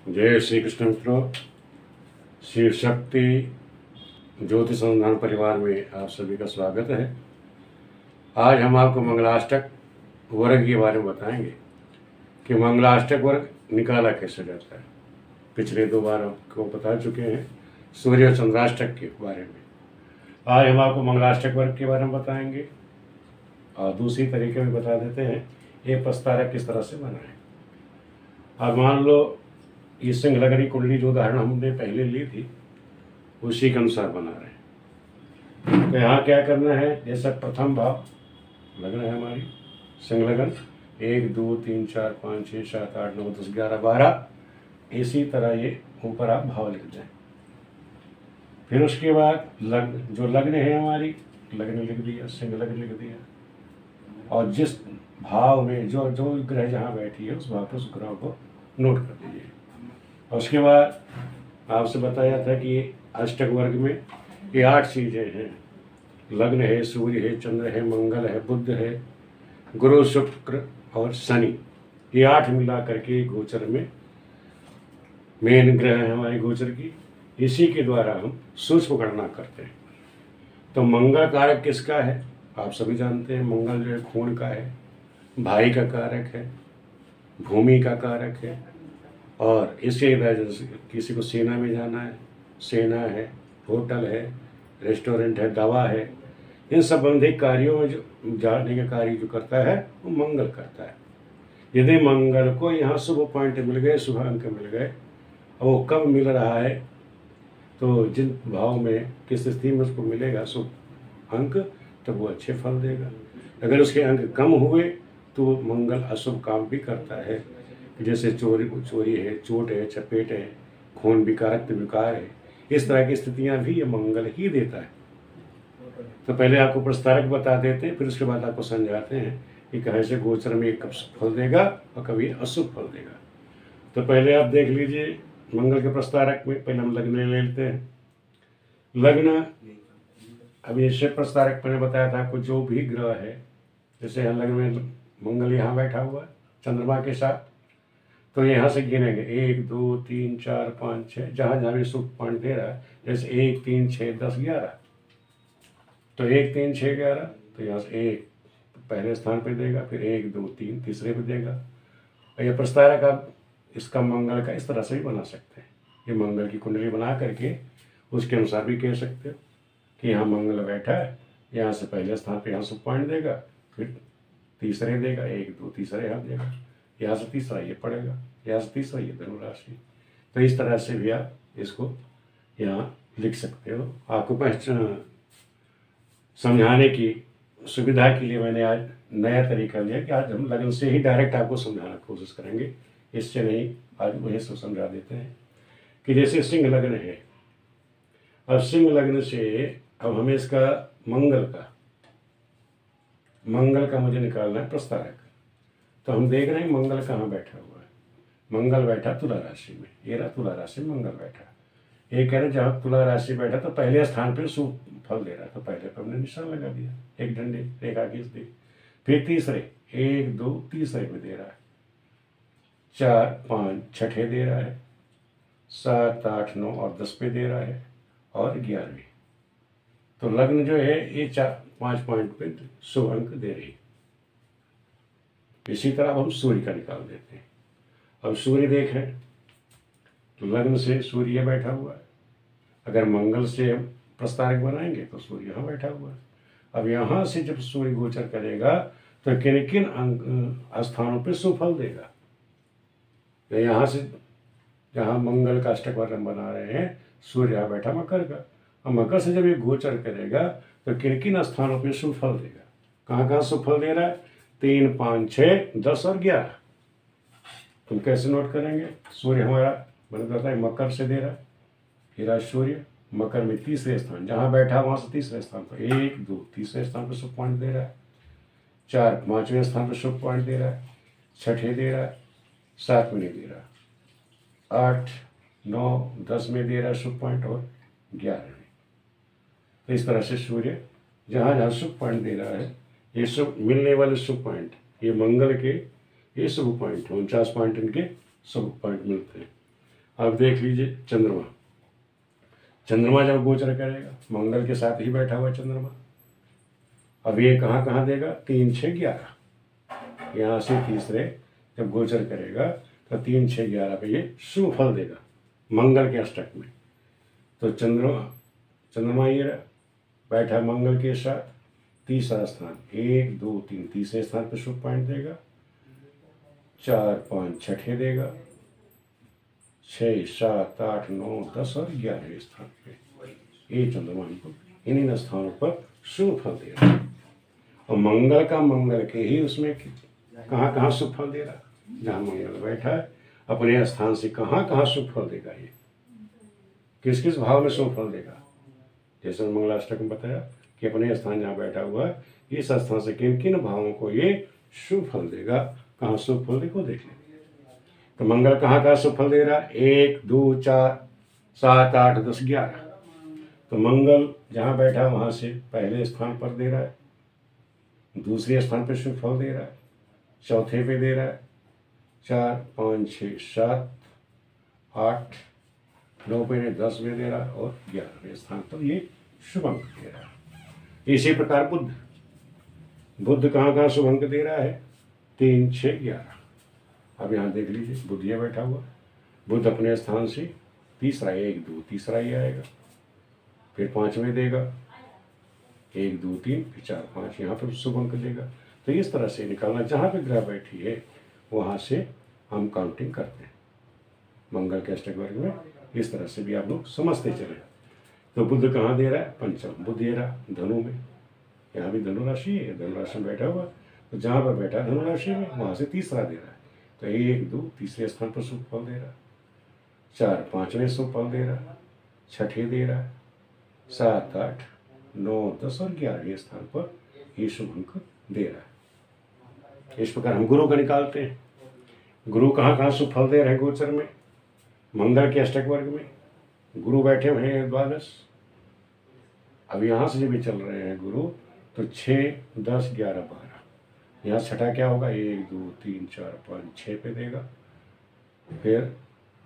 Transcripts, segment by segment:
जय श्री कृष्ण मित्रों। शिव शक्ति ज्योतिष अनुसंधान परिवार में आप सभी का स्वागत है। आज हम आपको मंगलाष्टक वर्ग के बारे में बताएंगे कि मंगलाष्टक वर्ग निकाला कैसे जाता है। पिछले 2 बार आपको बता चुके हैं सूर्य और चंद्राष्टक के बारे में। आज हम आपको मंगलाष्टक वर्ग के बारे में बताएंगे और दूसरी तरीके में बता देते हैं ये प्रस्तारक किस तरह से बना है। अब मान लो ये सिंह लग्न कुंडली जो उदाहरण हमने पहले ली थी उसी के अनुसार बना रहे हैं। तो यहाँ क्या करना है, जैसा प्रथम भाव लग्न है हमारी सिंह लग्न 1 2 3 4 5 6 7 8 9 10 11 12, इसी तरह ये ऊपर आप भाव लिख दें। फिर उसके बाद लग्न जो लग्न है हमारी लग्न लिख दिया, सिंह लग्न लिख दिया, और जिस भाव में जो जो ग्रह जहाँ बैठी है उस भाव पर उस ग्रह को नोट कर दीजिए। और उसके बाद आपसे बताया था कि अष्टक वर्ग में ये 8 चीज़ें हैं। लग्न है, सूर्य है, चंद्र है, मंगल है, बुध है, गुरु, शुक्र और शनि, ये 8 मिला करके गोचर में मेन ग्रह है हमारे गोचर की। इसी के द्वारा हम सूक्ष्म गणना करते हैं। तो मंगल कारक किसका है आप सभी जानते हैं। मंगल जो है खून का है, भाई का कारक है, भूमि का कारक है, और इसके किसी को सेना में जाना है, सेना है, होटल है, रेस्टोरेंट है, दवा है, इन संबंधित कार्यों में जो जाने का कार्य जो करता है वो मंगल करता है। यदि मंगल को यहाँ शुभ पॉइंट मिल गए, शुभ अंक मिल गए, और वो कब मिल रहा है तो जिन भाव में किस स्थिति में उसको मिलेगा शुभ अंक, तो वो अच्छे फल देगा। अगर उसके अंक कम हुए तो मंगल अशुभ काम भी करता है, जैसे चोरी है, चोट है, चपेट है, खून विकार, रक्त विकार है, इस तरह की स्थितियां भी ये मंगल ही देता है। तो पहले आपको प्रस्तारक बता देते हैं, फिर उसके बाद आपको समझाते हैं कि कैसे गोचर में कब फल देगा और कभी अशुभ फल देगा। तो पहले आप देख लीजिए मंगल के प्रस्तारक में पहले हम लग्न ले लेते हैं। लग्न अब इससे प्रस्तारक मैंने बताया था आपको, जो भी ग्रह है, जैसे लग्न में मंगल यहाँ बैठा हुआ है चंद्रमा के साथ, तो यहाँ से गिनेंगे 1 2 3 4 5 6, जहाँ जहाँ भी शुभ पॉइंट दे रहा है, जैसे 1 3 6 10 11, तो 1 3 6 11, तो यहाँ से 1 पहले स्थान पे देगा, फिर 1 2 3 तीसरे पे देगा। और ये प्रस्तारक आप इसका मंगल का इस तरह से भी बना सकते हैं। ये मंगल की कुंडली बना करके उसके अनुसार भी कह सकते हो कि यहाँ मंगल बैठा है, यहाँ से पहले स्थान पे यहाँ शुभ पॉइंट देगा, फिर तीसरे देगा, 1 2 तीसरे यहाँ देगा, यहाँ से तीसरा ये पड़ेगा, यहाँ से तीसरा ये धनु राशि। तो इस तरह से भी आप इसको यहाँ लिख सकते हो। आपको पहचान समझाने की सुविधा के लिए मैंने आज नया तरीका लिया कि आज हम लग्न से ही डायरेक्ट आपको समझाने की कोशिश करेंगे, इससे नहीं। आज वही सब समझा देते हैं कि जैसे सिंह लग्न है, अब सिंह लग्न से अब हमें इसका मंगल का मुझे निकालना है प्रस्तारक। तो हम देख रहे हैं मंगल कहाँ बैठा हुआ है। मंगल बैठा तुला राशि में, ये रहा तुला राशि में मंगल बैठा। ये कह रहे जहाँ तुला राशि बैठा तो पहले स्थान पे शुभ फल दे रहा, तो पहले पे हमने निशान लगा दिया, एक डंडे रेखा खींच दी। फिर तीसरे 1 2 तीसरे पे दे रहा है, 4 5 छठे दे रहा है, 7 8 9 और 10 पे दे रहा है, और 11वें। तो लग्न जो है ये 4 5 पॉइंट पे शुभ अंक दे रही। इसी तरह अब हम सूर्य का निकाल देते हैं। अब सूर्य देखें तो लग्न से सूर्य बैठा हुआ है। अगर मंगल से हम प्रस्तारक बनाएंगे तो सूर्य यहाँ बैठा हुआ है। अब यहाँ से जब सूर्य गोचर करेगा तो किन किन स्थानों पे शुभ फल देगा। तो यहाँ से जहाँ मंगल का अष्टक वर्ग बना रहे हैं, सूर्य यहाँ बैठा मकर का, और मकर से जब ये गोचर करेगा तो किन किन स्थानों पे शुभ फल देगा। कहाँ कहाँ शुभ फल दे रहा है, 3 5 6 10 और 11। तुम कैसे नोट करेंगे। सूर्य हमारा मैंने बताया मकर से दे रहा है, हीरा सूर्य मकर में तीसरे स्थान जहाँ बैठा वहाँ से तीसरे स्थान पर 1 2 तीसरे स्थान पर शुभ पॉइंट दे रहा है, 4 5वें स्थान पर शुभ पॉइंट दे रहा है, 6ठे दे रहा है, 7 में नहीं दे रहा, 8 9 10 में दे रहा है शुभ पॉइंट, और 11 में। तो इस तरह से सूर्य जहाँ जहाँ शुभ पॉइंट दे रहा है, ये शुभ मिलने वाले शुभ पॉइंट, ये मंगल के ये शुभ पॉइंट 49 पॉइंट इनके शुभ पॉइंट मिलते हैं। अब देख लीजिए चंद्रमा। चंद्रमा जब गोचर करेगा, मंगल के साथ ही बैठा हुआ चंद्रमा, अब ये कहाँ कहाँ देगा, 3 6 11, यहाँ से तीसरे जब गोचर करेगा तो 3 6 11 पे ये शुभ फल देगा मंगल के अष्टक में। तो चंद्रमा ये बैठा मंगल के साथ, तीसरा स्थान 1 2 3 तीसरे स्थान पर शुभ पॉइंट देगा, 4 5 छठे देगा, 6 7 8 9 10 और 11वें स्थान पे ये चंद्रमा हमको इन स्थानों पर शुभ फल दे रहा है। और मंगल के ही उसमें कहाँ कहाँ शुभ फल दे रहा, जहाँ मंगल बैठा है अपने स्थान से कहाँ कहाँ शुभ फल देगा, ये किस किस भाव में शुभ फल देगा। जैसे मंगलाष्टक में बताया कि अपने स्थान जहाँ बैठा हुआ है इस स्थान से किन किन भावों को ये शुभ फल देगा, कहाँ शुभ फल देखो देख लेंगे। तो मंगल कहाँ कहाँ शुभ फल दे रहा है, 1 2 4 7 8 10 11। तो मंगल जहाँ बैठा वहाँ से पहले स्थान पर दे रहा है, दूसरे स्थान पर शुभ फल दे रहा है, चौथे पे दे रहा है, 4 5 6 7 8 9 पे 10 में दे रहा है और 11वें स्थान पर ये शुभ अंक दे रहा है। इसी प्रकार बुध कहाँ कहाँ शुभ अंक दे रहा है, 3 6 11। अब यहाँ देख लीजिए बुध ये बैठा हुआ, बुध अपने स्थान से तीसरा 1 2 तीसरा ही आएगा, फिर 5 में देगा 1 2 3 फिर 4 5 यहाँ पर शुभ अंक देगा। तो इस तरह से निकालना, जहाँ पे ग्रह बैठी है वहाँ से हम काउंटिंग करते हैं मंगल के अष्टक वर्ग में। इस तरह से भी आप लोग समझते चले। तो बुध कहाँ दे रहा है, पंचम बुध दे रहा धनु में, यहाँ भी धनु राशि है, धनु राशि में बैठा हुआ, तो जहाँ पर बैठा धनु राशि में वहाँ से तीसरा दे रहा है। तो 1 2 तीसरे स्थान पर शुभ फल दे रहा, 4 5वें शुभ फल दे रहा, छठे दे रहा, 7 8 9 10 और 11वें स्थान पर ये शुभ अंक दे रहा है। इस प्रकार हम गुरु का निकालते हैं। गुरु कहाँ कहाँ शुभ फल दे रहे हैं गोचर में, मंगल के अष्टक वर्ग में गुरु बैठे हुए हैं 12। अब यहाँ से जब भी चल रहे हैं गुरु तो 6 10 11 12, यहाँ छठा क्या होगा, 1 2 3 4 5 6 पे देगा, फिर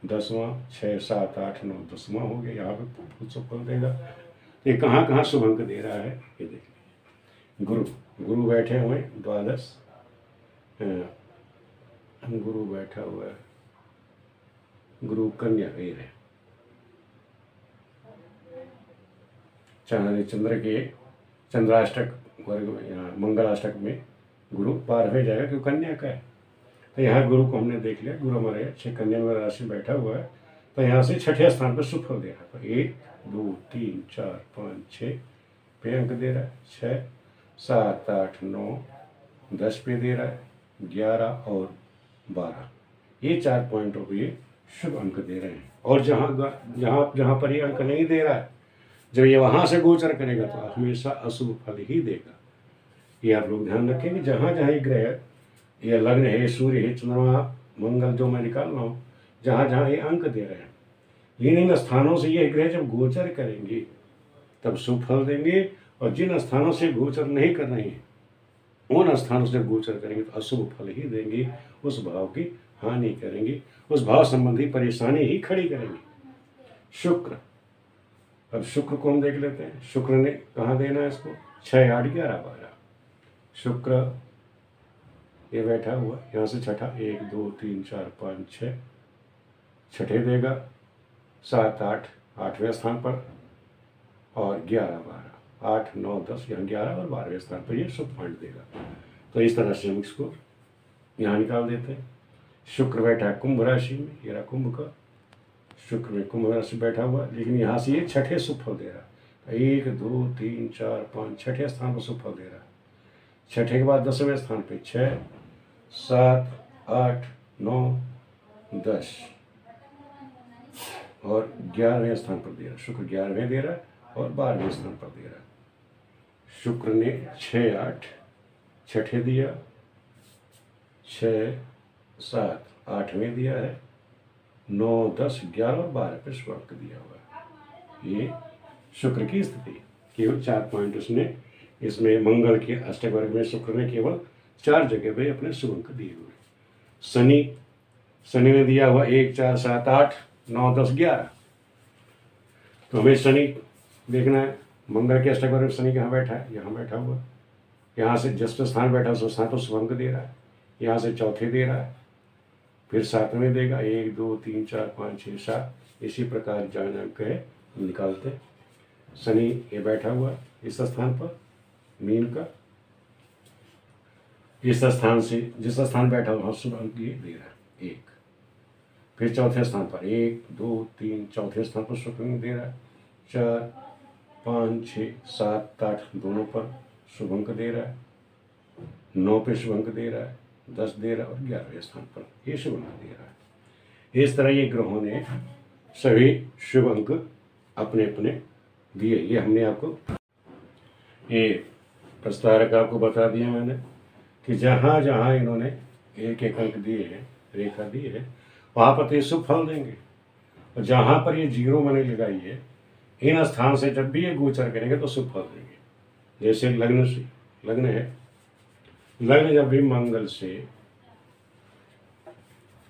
10वां 6 7 8 9 10वां हो गया, यहाँ पे शुभ फल देगा। ये कहाँ कहाँ शुभ अंक दे रहा है ये देखिए। गुरु बैठे हुए 12, गुरु बैठा हुआ है, गुरु कन्या ये है, चंद्र के चंद्राष्टक वर्ग में यहाँ मंगलाष्टक में गुरु 12वें जाएगा क्योंकि कन्या का है। तो यहाँ गुरु को हमने देख लिया, गुरु हमारे 6 कन्या में राशि बैठा हुआ है, तो यहाँ से छठे स्थान पर शुभ फल दे रहा है। 1 2 3 4 5 6 पे अंक दे रहा है, 6 7 8 9 10 पे दे रहा है, 11 और 12 ये 4 पॉइंटों को ये शुभ अंक दे रहे हैं। और जहाँ पर ये अंक नहीं दे रहा है, जब ये वहाँ से गोचर करेगा तो हमेशा अशुभ फल ही देगा। ये आप लोग ध्यान रखेंगे। जहाँ जहाँ ये ग्रह, ये लग्न है, सूर्य है, चंद्रमा, मंगल जो मैं निकाल रहा हूँ, जहाँ जहाँ ये अंक दे रहे हैं, इन स्थानों से ये ग्रह जब गोचर करेंगे तब शुभ फल देंगे। और जिन स्थानों से गोचर नहीं कर रहे हैं उन स्थानों से जब गोचर करेंगे तो अशुभ फल ही देंगे, उस भाव की हानि करेंगे, उस भाव संबंधी परेशानी ही खड़ी करेंगे। शुक्र, अब शुक्र को हम देख लेते हैं। शुक्र ने कहाँ देना है इसको, 6 8 11 12। शुक्र ये बैठा हुआ, यहाँ से छठा 1 2 3 4 5 6 छठे देगा, 7 8 8वें स्थान पर और 11 12 8 9 10 यहाँ 11 और 12वें स्थान पर ये शुभ पॉइंट देगा। तो इस तरह से हम इसको यहाँ निकाल देते हैं। शुक्र बैठा है कुंभ राशि में, ये रहा कुंभ का, शुक्र में कुंभ राशि बैठा हुआ, लेकिन यहाँ से ये छठे शुभ फल दे रहा है। 1 2 3 4 5 छठे स्थान पर शुभ फल दे रहा है। छठे के बाद 10वें स्थान पे 6 7 8 9 10 और 11वें स्थान पर दे रहा है। शुक्र 11वें दे रहा है और 12वें स्थान पर दे रहा है। शुक्र ने 6 8 छठे दिया, 6 7 8वें दिया है, 9 10 11 और 12 पे शुभ अंक दिया हुआ है। ये शुक्र की स्थिति, केवल 4 पॉइंट उसने इसमें मंगल के अष्टक वर्ग में शुक्र ने केवल 4 जगह पे अपने शुभ अंक दिए हुए। शनि ने दिया हुआ 1 4 7 8 9, 10, 11। तो हमें शनि देखना है। मंगल के अष्टक वर्ग में शनि कहाँ बैठा है? यहाँ बैठा हुआ। यहाँ से जिस पे स्थान बैठा उस स्थान पर शुभ अंक दे रहा है। यहाँ से चौथे दे रहा है, फिर 7वें देगा। 1, 2, 3, 4, 5, 6, 7। इसी प्रकार जो अंक है निकालते हैं। शनि ये बैठा हुआ इस स्थान पर मीन का, इस स्थान से जिस स्थान बैठा हुआ शुभ अंक ये दे रहा है 1। फिर चौथे स्थान पर 1, 2, 3, चौथे स्थान पर शुभ अंक दे रहा है 4, 5, 6, 7, 8 दोनों पर शुभ अंक दे रहा है। 9 पे शुभ अंक दे रहा है, 10 दे रहा है और 11वें स्थान पर ये शुभ अंक दे रहा है। इस तरह ये ग्रहों ने सभी शुभ अंक अपने अपने दिए। ये हमने आपको ये प्रस्तारक आपको बता दिया मैंने कि जहाँ जहाँ इन्होंने एक एक अंक दिए हैं, रेखा दी है, वहाँ पर ये शुभ फल देंगे। और जहाँ पर ये 0 मैंने लगाई है, इन स्थान से जब भी ये गोचर करेंगे तो शुभ फल देंगे। जैसे लग्न से लग्न है, लग्न जब भी मंगल से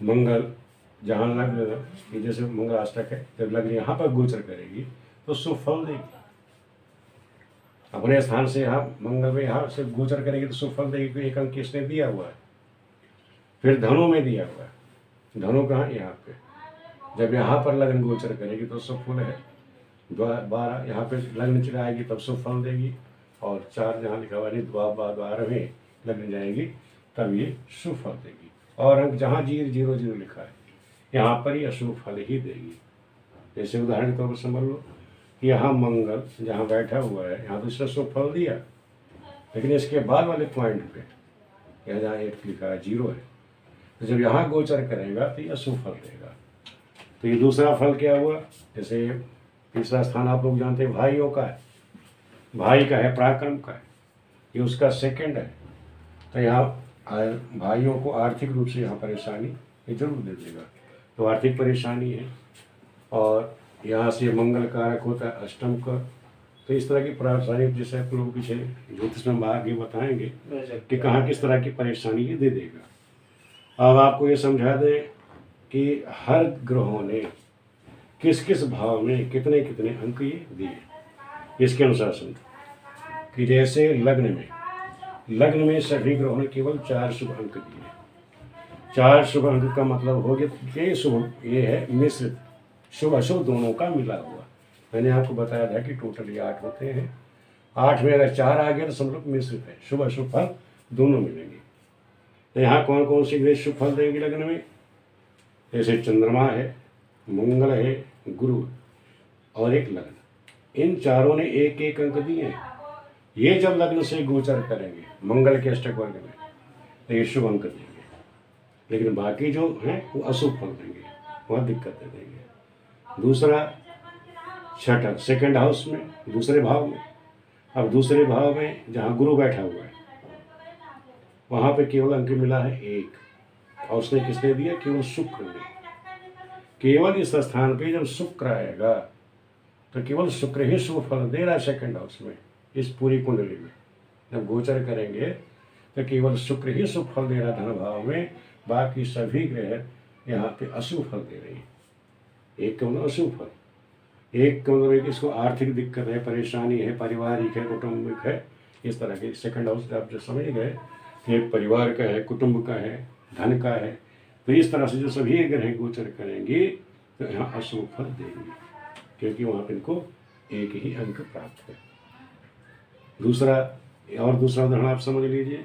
मंगल जहाँ लग्न जैसे मंगल अष्टक है, जब लग्न यहाँ पर गोचर करेगी तो शुभ फल देगी। अपने स्थान से यहाँ मंगल में यहाँ से गोचर करेगी तो शुभ फल देगी। एक अंक किसने दिया हुआ है? फिर धनु में दिया हुआ है। धनु कहाँ? यहाँ पे। जब यहाँ पर लग्न गोचर करेगी तो शुभ फल है। 12 यहाँ पे लग्न चलाएगी तब शुभ फल देगी। और 4 जहाँ लिखा हुआ है 12वें लग्न जाएगी तब ये शुभ फल देगी। और अंक जहाँ 0, 0 लिखा है यहाँ पर ये अशुभ फल ही देगी। जैसे उदाहरण के तौर पर समझ लो कि यहाँ मंगल जहाँ बैठा हुआ है यहाँ तो इसने शुभ फल दिया, लेकिन इसके बाद वाले पॉइंट पे यहाँ जहाँ 8 लिखा है 0 है, तो जब यहाँ गोचर करेगा तो ये अशुभ फल देगा। तो ये दूसरा फल क्या हुआ? जैसे तीसरा स्थान आप लोग जानते हैं भाइयों का है, भाई का है, पराक्रम का है, ये उसका सेकंड है। तो यहाँ भाइयों को आर्थिक रूप से यहाँ परेशानी ये जरूर दे देगा। तो आर्थिक परेशानी है। और यहाँ से मंगल कारक होता है अष्टम का। तो इस तरह की परेशानी जैसे आप लोग पीछे ज्योतिष में आगे बताएंगे कि कहाँ किस तरह की परेशानी ये दे देगा। अब आपको ये समझा दें कि हर ग्रहों ने किस किस भाव में कितने कितने अंक ये दिए, इसके अनुसार समझो कि जैसे लग्न में सभी ग्रहों ने केवल 4 शुभ अंक दिए। 4 शुभ अंक का मतलब हो गया ये शुभ, ये है मिश्रित, शुभ अशुभ दोनों का मिला हुआ। मैंने आपको बताया था कि टोटली 8 होते हैं। 8 में अगर 4 आ गए तो समझो मिश्रित है, शुभ अशुभ फल दोनों मिलेंगे। तो यहाँ कौन कौन सी ग्रह शुभ फल देंगे लग्न में? जैसे चंद्रमा है, मंगल है, गुरु और एक लग्न। इन चारों ने एक एक अंक दिए हैं। ये जब लग्न से गोचर करेंगे मंगल के अष्टक वर्ग में तो ये शुभ अंक देंगे, लेकिन बाकी जो हैं वो अशुभ फल देंगे, वह दिक्कतें देंगे। दूसरा छठा सेकंड हाउस में, दूसरे भाव में। अब दूसरे भाव में जहाँ गुरु बैठा हुआ है वहाँ पे केवल अंक मिला है 1, और उसने किसने दिया? केवल शुक्र ने। केवल इस स्थान पे जब शुक्र आएगा तो केवल शुक्र ही शुभ फल दे रहा है सेकंड हाउस में। इस पूरी कुंडली में जब गोचर करेंगे तो केवल शुक्र ही शुभ फल दे रहा धन भाव में, बाकी सभी ग्रह यहाँ पे अशुभ फल दे रही है। एक का मतलब अशुभ फल, एक का मतलब इसको आर्थिक दिक्कत है, परेशानी है, पारिवारिक है, कौटुंबिक है। इस तरह के सेकंड हाउस आप जो समझ गए कि एक परिवार का है, कुटुंब का है, धन का है। तो इस तरह से जो सभी ग्रह गोचर करेंगे तो यहाँ अशुभ फल देंगे, क्योंकि वहाँ पर इनको एक ही अंक प्राप्त है। दूसरा उदाहरण आप समझ लीजिए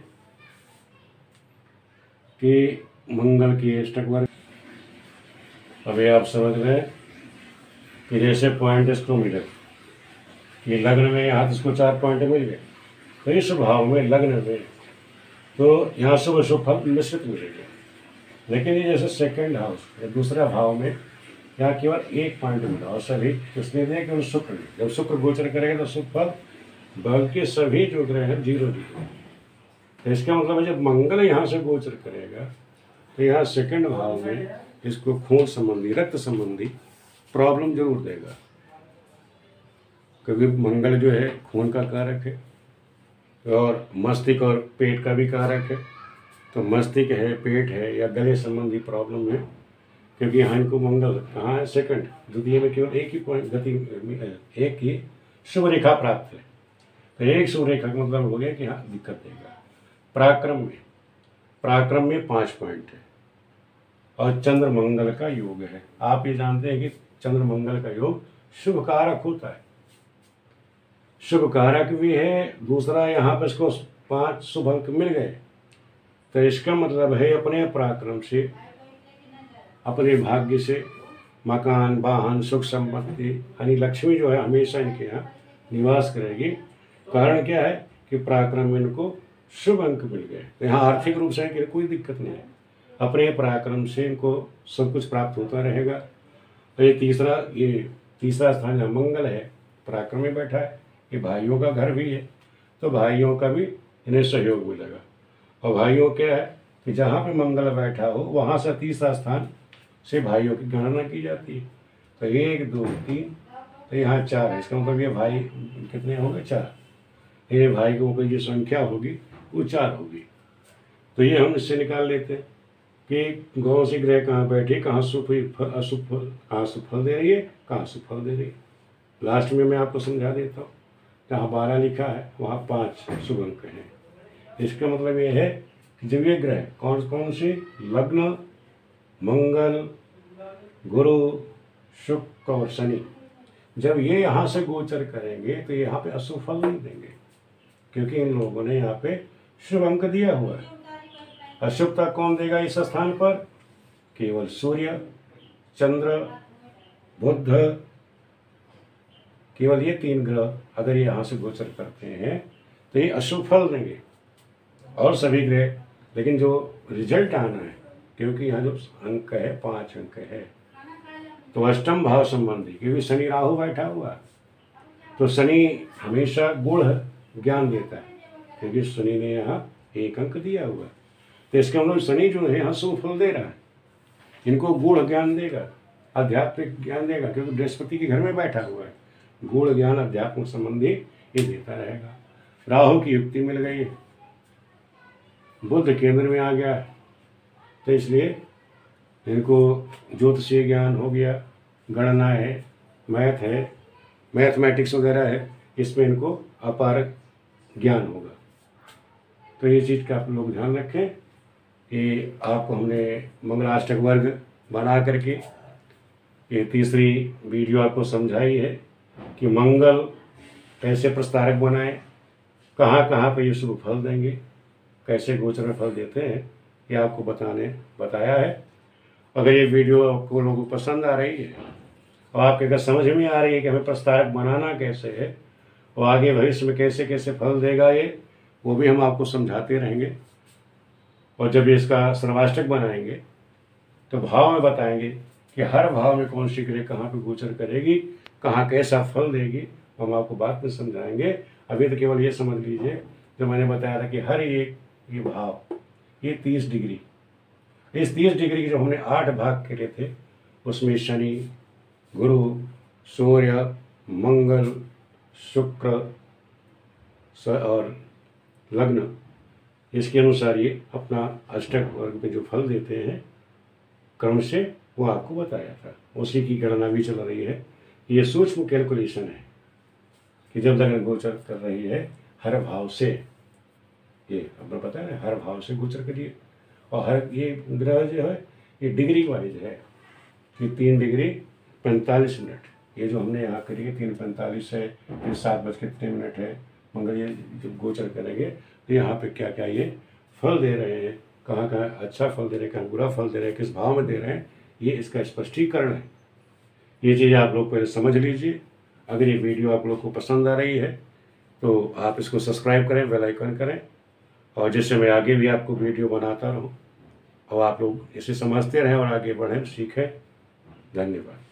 कि मंगल की अष्टक वर्ग। अभी आप समझ रहे हैं कि जैसे पॉइंट इसको मिले कि लग्न में यहाँ इसको 4 पॉइंट मिल गए, तो इस भाव में लग्न में तो यहाँ शुभ अशुभ फल मिश्रित मिलेंगे। लेकिन ये जैसे सेकंड हाउस या दूसरा भाव में यहाँ केवल 1 पॉइंट मिला, और सभी किसने दिए? केवल शुक्र ने। जब शुक्र गोचर करेगा तो शुभ फल, बल्कि सभी जो ग्रह हैं 0, 0। तो इसका मतलब है जब मंगल यहाँ से गोचर करेगा तो यहाँ सेकंड भाव में इसको खून संबंधी, रक्त संबंधी प्रॉब्लम जरूर देगा, क्योंकि मंगल जो है खून का कारक है और मस्तिष्क और पेट का भी कारक है। तो मस्तिष्क है, पेट है या गले संबंधी प्रॉब्लम है क्योंकि यहाँ इनको मंगल कहाँ है, सेकंड, द्वितीय में केवल एक ही पॉइंट गति, एक ही शुभ रेखा प्राप्त है। तो एक शुभ रेखा का मतलब हो गया कि हाँ दिक्कत देगा। पराक्रम में 5 पॉइंट है और चंद्र मंगल का योग है। आप ये जानते हैं कि चंद्र मंगल का योग शुभ कारक होता है, शुभ कारक भी है। दूसरा यहाँ पर इसको 5 शुभ अंक मिल गए, तो इसका मतलब है अपने पराक्रम से, अपने भाग्य से मकान, वाहन, सुख संपत्ति यानी लक्ष्मी जो है हमेशा इनके यहाँ निवास करेगी। कारण क्या है कि पराक्रम में इनको शुभ अंक मिल गए, तो यहाँ आर्थिक रूप से इनकी कोई दिक्कत नहीं है। अपने पराक्रम से इनको सब कुछ प्राप्त होता रहेगा। तो ये तीसरा स्थान जहाँ मंगल है, पराक्रम में बैठा है, ये भाइयों का घर भी है, तो भाइयों का भी इन्हें सहयोग मिलेगा। और भाइयों क्या है कि जहाँ पे मंगल बैठा हो वहाँ से तीसरा स्थान से भाइयों की गणना की जाती है। तो 1 2 3, तो यहाँ 4 है। इसका मतलब ये भाई कितने होंगे, 4। ये भाई को जो संख्या होगी वो 4 होगी। तो ये हम इससे निकाल लेते हैं कि गौं से ग्रह कहाँ बैठे, कहाँ शुभ अशुभ फल, कहाँ शुभ फल दे रही है, कहाँ शुभ फल दे रही है। लास्ट में मैं आपको समझा देता हूँ। जहाँ 12 लिखा है वहाँ 5 शुभ अंक हैं। इसका मतलब ये है कि जब ये ग्रह कौन कौन से, लग्न, मंगल, गुरु, शुक्र और शनि, जब ये यहाँ से गोचर करेंगे तो यहाँ पे अशुभ फल नहीं देंगे, क्योंकि इन लोगों ने यहाँ पे शुभ अंक दिया हुआ है। अशुभता कौन देगा इस स्थान पर? केवल सूर्य, चंद्र, बुध, केवल ये 3 ग्रह अगर ये यहाँ से गोचर करते हैं तो ये अशुभ फल देंगे, और सभी ग्रह। लेकिन जो रिजल्ट आना है, क्योंकि यहाँ जो अंक है 5 अंक है, तो अष्टम भाव संबंधी, क्योंकि शनि राहु बैठा हुआ है, तो शनि हमेशा गुण ज्ञान देता है, क्योंकि शनि ने यहाँ 1 अंक दिया हुआ है। तो इसका मतलब शनि जो है यहाँ शुभ फल दे रहा है, इनको गुण ज्ञान देगा, आध्यात्मिक ज्ञान देगा, क्योंकि बृहस्पति के घर में बैठा हुआ है। गुण ज्ञान अध्यात्म संबंधी ये देता रहेगा। राहु की युक्ति मिल गई, बुध केंद्र में आ गया, तो इसलिए इनको ज्योतिषीय ज्ञान हो गया, गणना है, मैथ है, मैथमेटिक्स वगैरह है, इसमें इनको अपार ज्ञान होगा। तो ये चीज़ का आप लोग ध्यान रखें कि आपको हमने मंगलाष्टक वर्ग बना करके ये तीसरी वीडियो आपको समझाई है कि मंगल कैसे प्रस्तारक बनाए, कहाँ कहाँ पे ये शुभ फल देंगे, कैसे गोचर में फल देते हैं, ये आपको बताया है। अगर ये वीडियो आपको लोगों को पसंद आ रही है और आपके अगर समझ में आ रही है कि हमें प्रस्तारक बनाना कैसे है और आगे भविष्य में कैसे कैसे फल देगा ये, वो भी हम आपको समझाते रहेंगे। और जब इसका सर्वाष्टक बनाएंगे तो भाव में बताएंगे कि हर भाव में कौन सी ग्रह कहाँ पे गोचर करेगी, कहाँ कैसा फल देगी, हम आपको बाद में समझाएंगे। अभी तो केवल ये समझ लीजिए जो मैंने बताया था कि हर एक ये भाव, ये 30 डिग्री, इस 30 डिग्री के जो हमने 8 भाग करे थे उसमें शनि, गुरु, सूर्य, मंगल, शुक्र और लग्न, इसके अनुसार ये अपना अष्टक वर्ग में जो फल देते हैं क्रम से, वो आपको बताया था। उसी की गणना भी चल रही है। ये सूक्ष्म कैलकुलेशन है कि जब लग्न गोचर कर रही है हर भाव से, ये अपना पता है ना, हर भाव से गोचर करिए। और हर ये ग्रह जो है ये डिग्री वाइज है कि 3 डिग्री 45 मिनट, ये जो हमने यहाँ करी है 3:45 है, फिर 7:03 है। मंगल ये जब गोचर करेंगे तो यहाँ पे क्या क्या ये फल दे रहे हैं, कहाँ कहाँ अच्छा फल दे रहे हैं, कहाँ बुरा फल दे रहे हैं, किस भाव में दे रहे हैं, ये इसका स्पष्टीकरण है। ये चीज़ आप लोग पहले समझ लीजिए। अगर ये वीडियो आप लोग को पसंद आ रही है तो आप इसको सब्सक्राइब करें, बेल आइकन करें, और जिससे मैं आगे भी आपको वीडियो बनाता रहूं और आप लोग इसे समझते रहें और आगे बढ़ें, सीखें। धन्यवाद।